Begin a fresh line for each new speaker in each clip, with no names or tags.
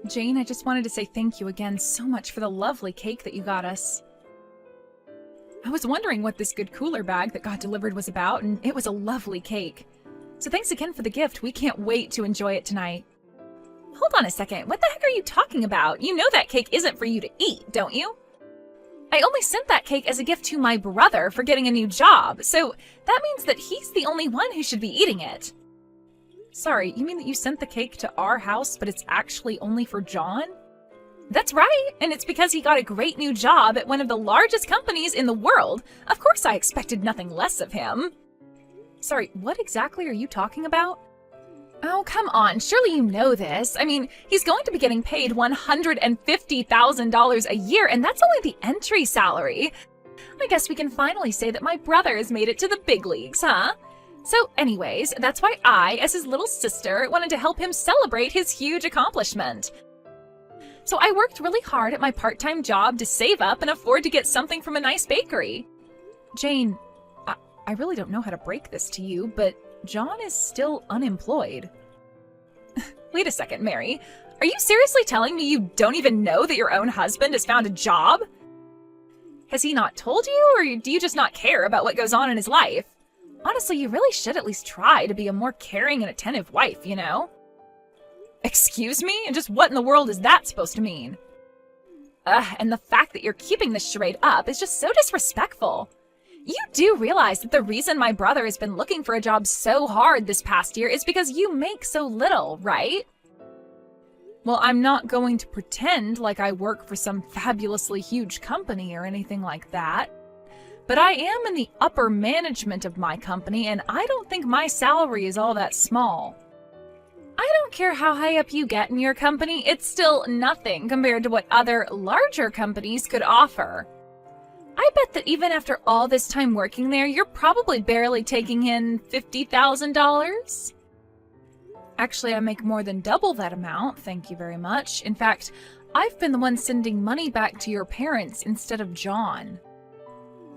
Jane, I just wanted to say thank you again so much for the lovely cake that you got us. I was wondering what this good cooler bag that got delivered was about, and it was a lovely cake. So thanks again for the gift. We can't wait to enjoy it tonight. Hold on a second. What the heck are you talking about? You know that cake isn't for you to eat, don't you? I only sent that cake as a gift to my brother for getting a new job, so that means that he's the only one who should be eating it. Sorry, you mean that you sent the cake to our house, but it's actually only for John? That's right, and it's because he got a great new job at one of the largest companies in the world. Of course I expected nothing less of him. Sorry, what exactly are you talking about? Oh, come on, surely you know this. I mean, he's going to be getting paid $150,000 a year, and that's only the entry salary. I guess we can finally say that my brother has made it to the big leagues, huh? So anyways, that's why I, as his little sister, wanted to help him celebrate his huge accomplishment. So I worked really hard at my part-time job to save up and afford to get something from a nice bakery. Jane, I really don't know how to break this to you, but John is still unemployed. Wait a second, Mary. Are you seriously telling me you don't even know that your own husband has found a job? Has he not told you, or do you just not care about what goes on in his life? Honestly, you really should at least try to be a more caring and attentive wife, you know? Excuse me? And just what in the world is that supposed to mean? And the fact that you're keeping this charade up is just so disrespectful. You do realize that the reason my brother has been looking for a job so hard this past year is because you make so little, right? Well, I'm not going to pretend like I work for some fabulously huge company or anything like that. But I am in the upper management of my company, and I don't think my salary is all that small. I don't care how high up you get in your company, it's still nothing compared to what other larger companies could offer. I bet that even after all this time working there, you're probably barely taking in $50,000. Actually, I make more than double that amount, thank you very much. In fact, I've been the one sending money back to your parents instead of John.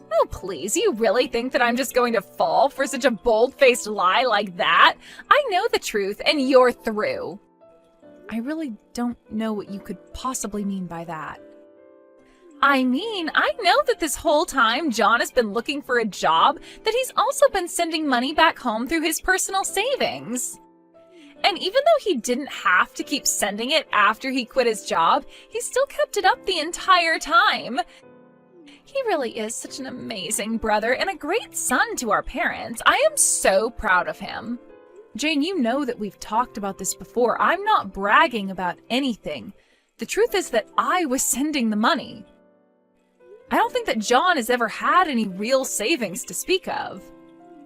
Oh, please, you really think that I'm just going to fall for such a bold-faced lie like that? I know the truth, and you're through. I really don't know what you could possibly mean by that. I mean, I know that this whole time John has been looking for a job, that he's also been sending money back home through his personal savings. And even though he didn't have to keep sending it after he quit his job, he still kept it up the entire time. He really is such an amazing brother and a great son to our parents. I am so proud of him. Jane, you know that we've talked about this before. I'm not bragging about anything. The truth is that I was sending the money. I don't think that John has ever had any real savings to speak of.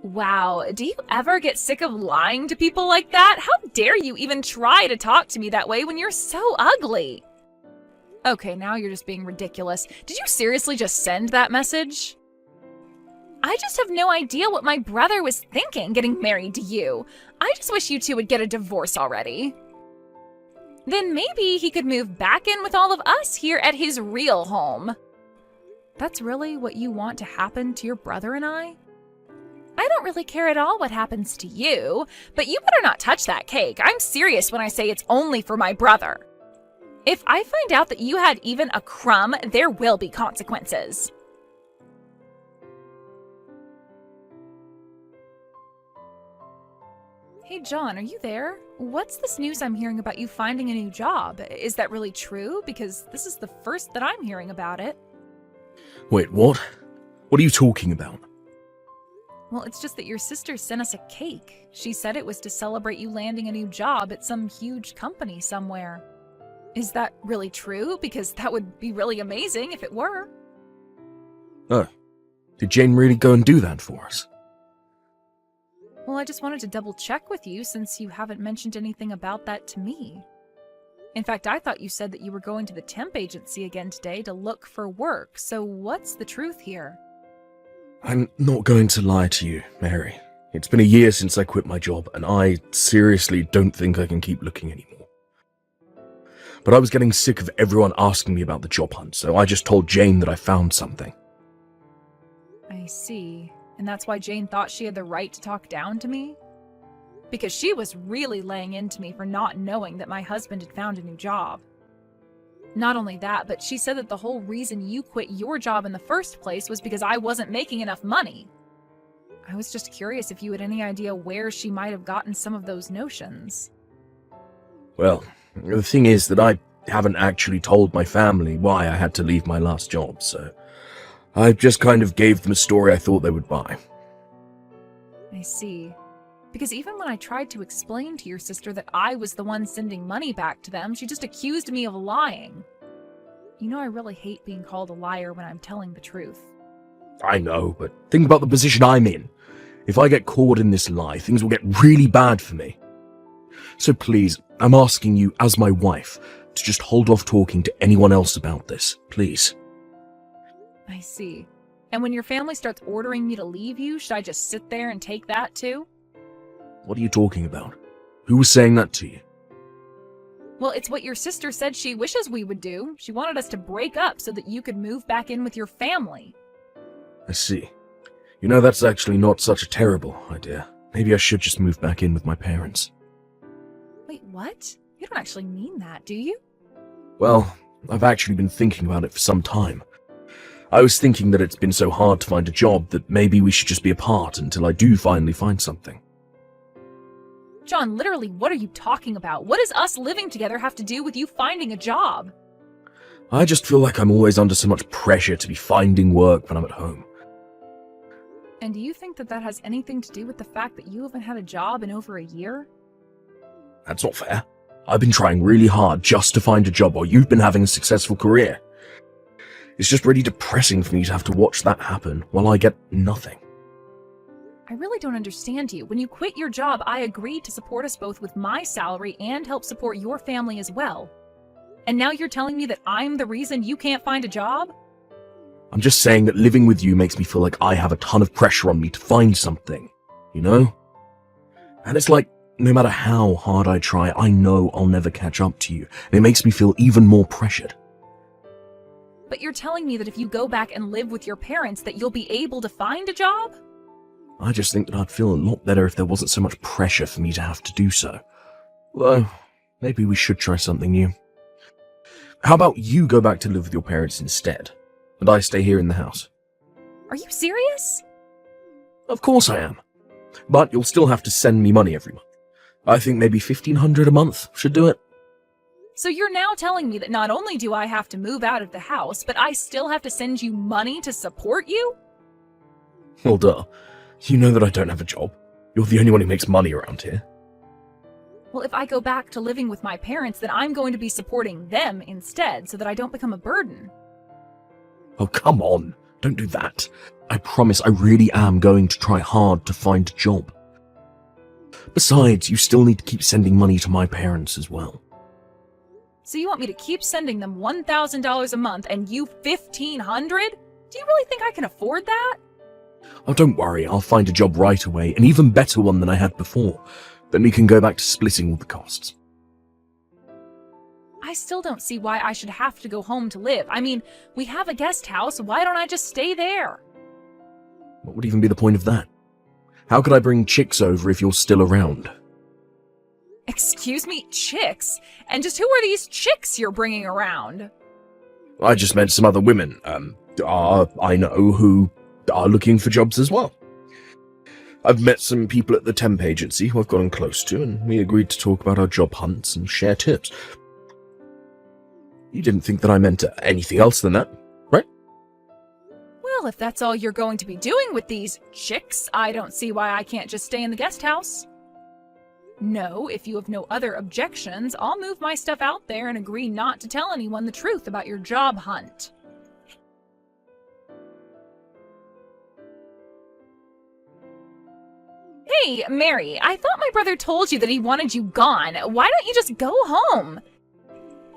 Wow, do you ever get sick of lying to people like that? How dare you even try to talk to me that way when you're so ugly? Okay, now you're just being ridiculous. Did you seriously just send that message? I just have no idea what my brother was thinking getting married to you. I just wish you two would get a divorce already. Then maybe he could move back in with all of us here at his real home. That's really what you want to happen to your brother and I? I don't really care at all what happens to you, but you better not touch that cake. I'm serious when I say it's only for my brother. If I find out that you had even a crumb, there will be consequences. Hey, John, are you there? What's this news I'm hearing about you finding a new job? Is that really true? Because this is the first that I'm hearing about it.
Wait, what? What are you talking about?
Well, it's just that your sister sent us a cake. She said it was to celebrate you landing a new job at some huge company somewhere. Is that really true? Because that would be really amazing if it were.
Oh, did Jane really go and do that for us?
Well, I just wanted to double check with you since you haven't mentioned anything about that to me. In fact, I thought you said that you were going to the temp agency again today to look for work, so what's the truth here?
I'm not going to lie to you, Mary. It's been a year since I quit my job, and I seriously don't think I can keep looking anymore. But I was getting sick of everyone asking me about the job hunt, so I just told Jane that I found something.
I see. And that's why Jane thought she had the right to talk down to me? Because she was really laying into me for not knowing that my husband had found a new job. Not only that, but she said that the whole reason you quit your job in the first place was because I wasn't making enough money. I was just curious if you had any idea where she might have gotten some of those notions.
Well, the thing is that I haven't actually told my family why I had to leave my last job, so I just kind of gave them a story I thought they would buy.
I see. Because even when I tried to explain to your sister that I was the one sending money back to them, she just accused me of lying. You know I really hate being called a liar when I'm telling the truth.
I know, but think about the position I'm in. If I get caught in this lie, things will get really bad for me. So please, I'm asking you as my wife to just hold off talking to anyone else about this, please.
I see. And when your family starts ordering me to leave you, should I just sit there and take that too?
What are you talking about? Who was saying that to you?
Well, it's what your sister said she wishes we would do. She wanted us to break up so that you could move back in with your family.
I see. You know, that's actually not such a terrible idea. Maybe I should just move back in with my parents.
Wait, what? You don't actually mean that, do you?
Well, I've actually been thinking about it for some time. I was thinking that it's been so hard to find a job that maybe we should just be apart until I do finally find something.
John, literally, what are you talking about? What does us living together have to do with you finding a job?
I just feel like I'm always under so much pressure to be finding work when I'm at home.
And do you think that that has anything to do with the fact that you haven't had a job in over a year?
That's not fair. I've been trying really hard just to find a job while you've been having a successful career. It's just really depressing for me to have to watch that happen while I get nothing.
I really don't understand you. When you quit your job, I agreed to support us both with my salary and help support your family as well. And now you're telling me that I'm the reason you can't find a job?
I'm just saying that living with you makes me feel like I have a ton of pressure on me to find something, you know? And it's like, no matter how hard I try, I know I'll never catch up to you. And it makes me feel even more pressured.
But you're telling me that if you go back and live with your parents that you'll be able to find a job?
I just think that I'd feel a lot better if there wasn't so much pressure for me to have to do so. Well, maybe we should try something new. How about you go back to live with your parents instead, and I stay here in the house?
Are you serious?
Of course I am. But you'll still have to send me money every month. I think maybe $1,500 a month should do it.
So you're now telling me that not only do I have to move out of the house, but I still have to send you money to support you?
Well, duh. You know that I don't have a job. You're the only one who makes money around here.
Well, if I go back to living with my parents, then I'm going to be supporting them instead, so that I don't become a burden.
Oh, come on. Don't do that. I promise I really am going to try hard to find a job. Besides, you still need to keep sending money to my parents as well.
So you want me to keep sending them $1,000 a month and you $1,500? Do you really think I can afford that?
Oh, don't worry, I'll find a job right away, an even better one than I had before. Then we can go back to splitting all the costs.
I still don't see why I should have to go home to live. I mean, we have a guest house, why don't I just stay there?
What would even be the point of that? How could I bring chicks over if you're still around?
Excuse me, chicks? And just who are these chicks you're bringing around?
I just met some other women, I know who are looking for jobs as well. I've met some people at the temp agency who I've gotten close to, and we agreed to talk about our job hunts and share tips. You didn't think that I meant anything else than that, right?
Well, if that's all you're going to be doing with these chicks, I don't see why I can't just stay in the guest house. No, if you have no other objections, I'll move my stuff out there and agree not to tell anyone the truth about your job hunt. Hey, Mary, I thought my brother told you that he wanted you gone. Why don't you just go home?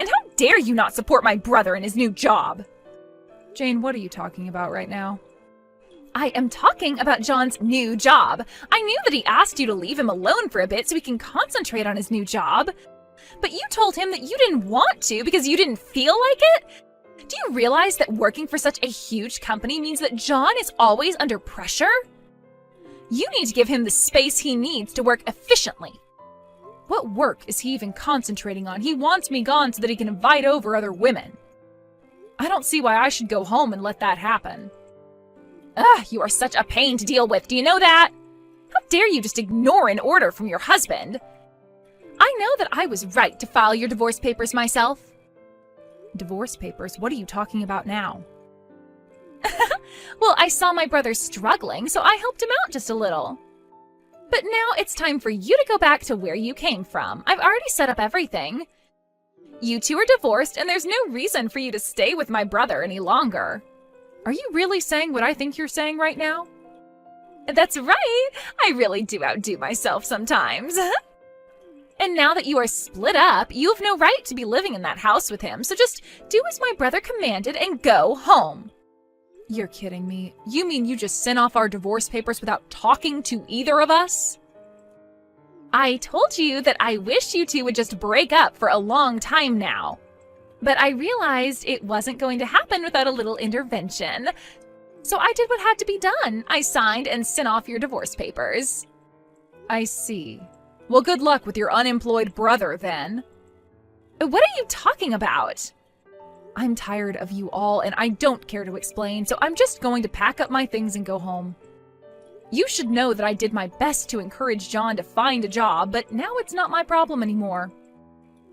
And how dare you not support my brother in his new job? Jane, what are you talking about right now? I am talking about John's new job. I knew that he asked you to leave him alone for a bit so he can concentrate on his new job. But you told him that you didn't want to because you didn't feel like it? Do you realize that working for such a huge company means that John is always under pressure? You need to give him the space he needs to work efficiently. What work is he even concentrating on? He wants me gone so that he can invite over other women. I don't see why I should go home and let that happen. Ugh, you are such a pain to deal with, do you know that? How dare you just ignore an order from your husband? I know that I was right to file your divorce papers myself. Divorce papers? What are you talking about now? Well, I saw my brother struggling, so I helped him out just a little. But now it's time for you to go back to where you came from. I've already set up everything. You two are divorced, and there's no reason for you to stay with my brother any longer. Are you really saying what I think you're saying right now? That's right. I really do outdo myself sometimes. And now that you are split up, you have no right to be living in that house with him, so just do as my brother commanded and go home. You're kidding me. You mean you just sent off our divorce papers without talking to either of us? I told you that I wish you two would just break up for a long time now. But I realized it wasn't going to happen without a little intervention. So I did what had to be done. I signed and sent off your divorce papers. I see. Well, good luck with your unemployed brother, then. What are you talking about? I'm tired of you all, and I don't care to explain, so I'm just going to pack up my things and go home. You should know that I did my best to encourage John to find a job, but now it's not my problem anymore.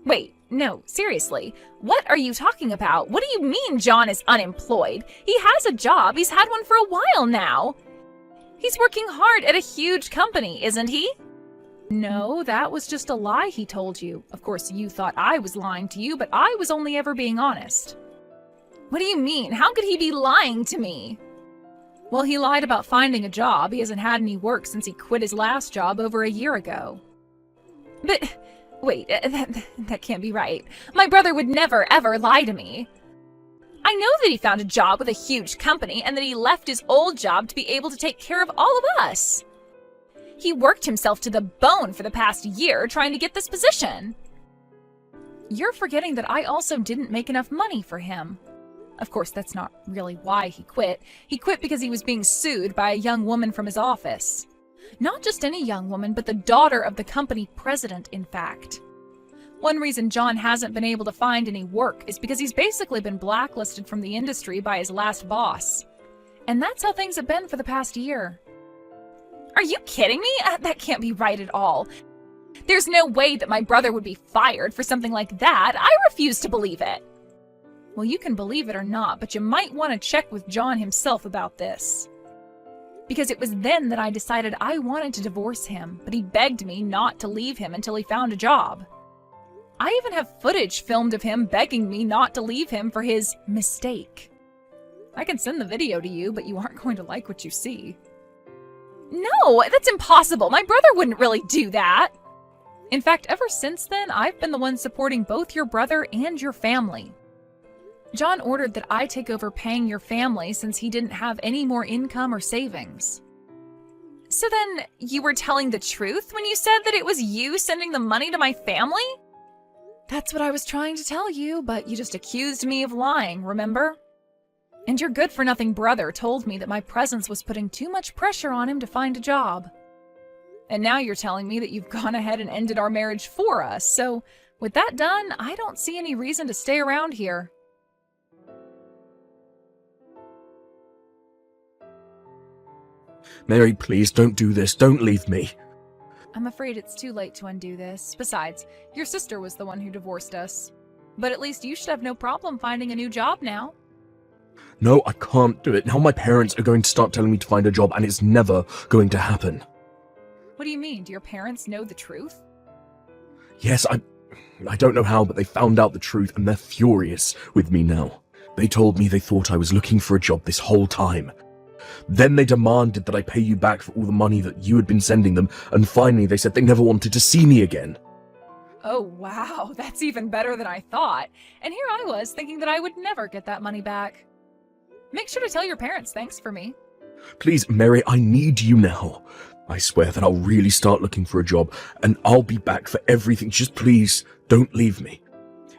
Wait, no, seriously. What are you talking about? What do you mean John is unemployed? He has a job. He's had one for a while now. He's working hard at a huge company, isn't he? No, that was just a lie he told you. Of course, you thought I was lying to you, but I was only ever being honest. What do you mean? How could he be lying to me? Well, he lied about finding a job. He hasn't had any work since he quit his last job over a year ago. But, wait, that can't be right. My brother would never, ever lie to me. I know that he found a job with a huge company and that he left his old job to be able to take care of all of us. He worked himself to the bone for the past year trying to get this position. You're forgetting that I also didn't make enough money for him. Of course, that's not really why he quit. He quit because he was being sued by a young woman from his office. Not just any young woman, but the daughter of the company president, in fact. One reason John hasn't been able to find any work is because he's basically been blacklisted from the industry by his last boss. And that's how things have been for the past year. Are you kidding me? That can't be right at all. There's no way that my brother would be fired for something like that. I refuse to believe it. Well, you can believe it or not, but you might want to check with John himself about this. Because it was then that I decided I wanted to divorce him, but he begged me not to leave him until he found a job. I even have footage filmed of him begging me not to leave him for his mistake. I can send the video to you, but you aren't going to like what you see. No, that's impossible. My brother wouldn't really do that. In fact, ever since then, I've been the one supporting both your brother and your family. John ordered that I take over paying your family since he didn't have any more income or savings. So then, you were telling the truth when you said that it was you sending the money to my family? That's what I was trying to tell you, but you just accused me of lying, remember? And your good-for-nothing brother told me that my presence was putting too much pressure on him to find a job. And now you're telling me that you've gone ahead and ended our marriage for us, so with that done, I don't see any reason to stay around here.
Mary, please don't do this. Don't leave me.
I'm afraid it's too late to undo this. Besides, your sister was the one who divorced us. But at least you should have no problem finding a new job now.
No, I can't do it. Now my parents are going to start telling me to find a job, and it's never going to happen.
What do you mean? Do your parents know the truth?
Yes, I don't know how, but they found out the truth, and they're furious with me now. They told me they thought I was looking for a job this whole time. Then they demanded that I pay you back for all the money that you had been sending them, and finally they said they never wanted to see me again.
Oh, wow, that's even better than I thought. And here I was thinking that I would never get that money back. Make sure to tell your parents thanks for me.
Please, Mary, I need you now. I swear that I'll really start looking for a job, and I'll be back for everything. Just please, don't leave me.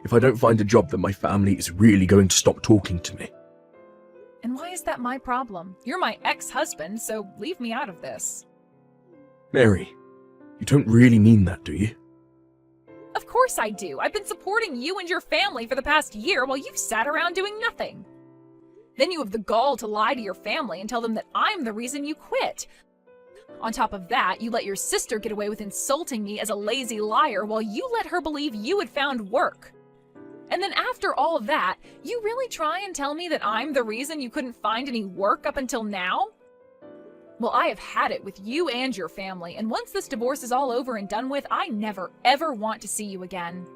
If I don't find a job, then my family is really going to stop talking to me.
And why is that my problem? You're my ex-husband, so leave me out of this.
Mary, you don't really mean that, do you?
Of course I do. I've been supporting you and your family for the past year while you've sat around doing nothing. Then you have the gall to lie to your family and tell them that I'm the reason you quit. On top of that, you let your sister get away with insulting me as a lazy liar while you let her believe you had found work. And then after all of that, you really try and tell me that I'm the reason you couldn't find any work up until now? Well, I have had it with you and your family, and once this divorce is all over and done with, I never ever want to see you again.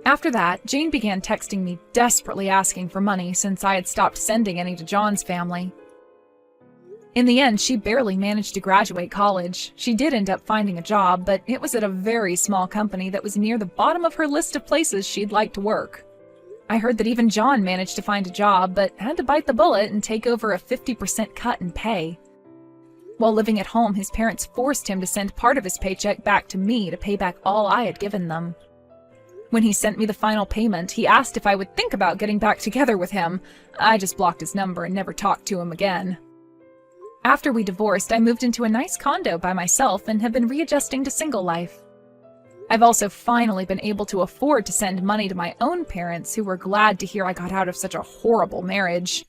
After that, Jane began texting me desperately asking for money since I had stopped sending any to John's family. In the end, she barely managed to graduate college. She did end up finding a job, but it was at a very small company that was near the bottom of her list of places she'd like to work. I heard that even John managed to find a job, but had to bite the bullet and take over a 50% cut in pay. While living at home, his parents forced him to send part of his paycheck back to me to pay back all I had given them. When he sent me the final payment, he asked if I would think about getting back together with him. I just blocked his number and never talked to him again. After we divorced, I moved into a nice condo by myself and have been readjusting to single life. I've also finally been able to afford to send money to my own parents, who were glad to hear I got out of such a horrible marriage.